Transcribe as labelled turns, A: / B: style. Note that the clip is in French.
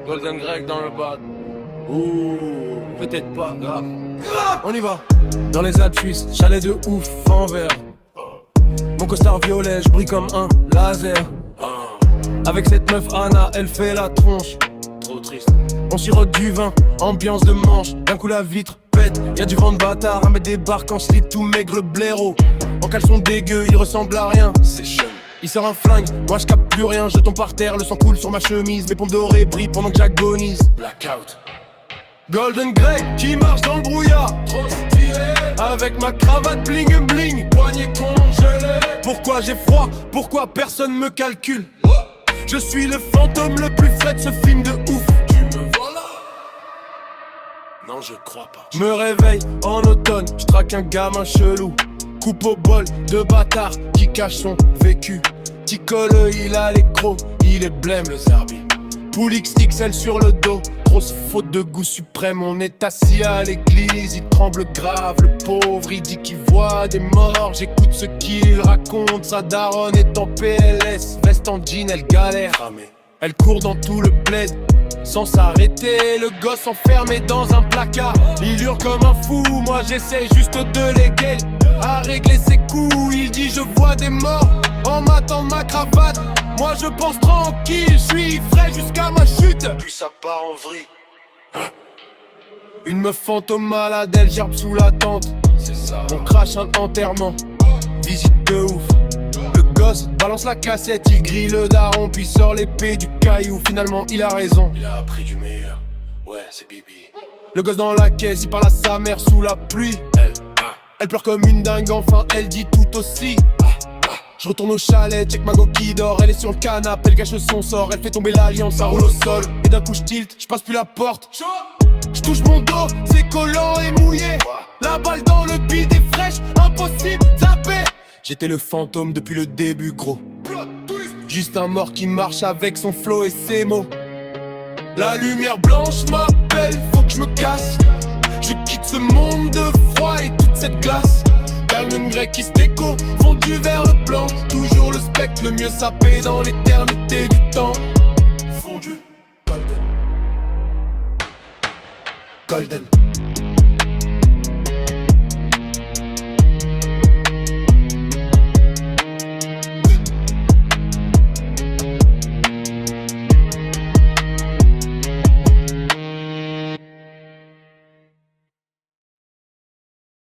A: Golden Greg dans le bad. Ouh, peut-être pas, grave. On y va. Dans les Alpes suisses, chalet de ouf en verre. Mon costard violet, je brille comme un laser. Avec cette meuf Anna, elle fait la tronche. Trop triste. On sirote du vin, ambiance de manche. D'un coup la vitre pète, y'a du vent de bâtard. Un mec débarque en slip tout maigre, le blaireau. En caleçon dégueu, il ressemble à rien. C'est chum. Il sort un flingue, moi je capte plus rien. Je tombe par terre, le sang coule sur ma chemise. Mes pompes dorées brillent pendant que j'agonise. Blackout. Golden Grey qui marche dans le brouillard. Trop stylé. Avec ma cravate bling bling. Poignet congelé. Pourquoi j'ai froid? Pourquoi personne me calcule? Je suis le fantôme le plus frais de ce film de ouf. Tu me vois là? Non, je crois pas. Je me réveille en automne, je traque un gamin chelou. Coupe au bol de bâtard qui cache son vécu. Ticole, il a les crocs, il est blême le Zerbi. Poule XXL sur le dos, grosse faute de goût suprême. On est assis à l'église, il tremble grave, le pauvre. Il dit qu'il voit des morts, j'écoute ce qu'il raconte. Sa daronne est en PLS, veste en jean, elle galère. Elle court dans tout le bled, sans s'arrêter. Le gosse enfermé dans un placard, il hurle comme un fou. Moi j'essaie juste de l'égayer, à régler ses coups. Il dit je vois des morts en m'attend ma cravate. Moi je pense tranquille, je suis frais jusqu'à ma chute. Puis ça part en vrille. Une meuf fantôme malade, elle gerbe sous la tente. C'est ça. On crache un enterrement, visite de ouf. Le gosse balance la cassette, il grille le daron, puis sort l'épée du caillou. Finalement il a raison, il a appris du meilleur. Ouais, c'est Bibi. Le gosse dans la caisse, il parle à sa mère sous la pluie. Elle pleure comme une dingue, enfin elle dit tout aussi. Je retourne au chalet, check ma go qui dort. Elle est sur le canapé, elle cache son sort. Elle fait tomber l'alliance, ça roule au sol. Et d'un coup je tilt, je passe plus la porte. Je touche mon dos, c'est collant et mouillé. La balle dans le bide est fraîche, impossible, zapper. J'étais le fantôme depuis le début, gros. Juste un mort qui marche avec son flow et ses mots. La lumière blanche m'appelle, faut que je me casse. Je quitte ce monde de froid et toute cette glace. Golden Grey qui se déco, fondu vers le blanc. Toujours le spectre, le mieux sapé dans l'éternité du temps. Fondu, Golden. Golden.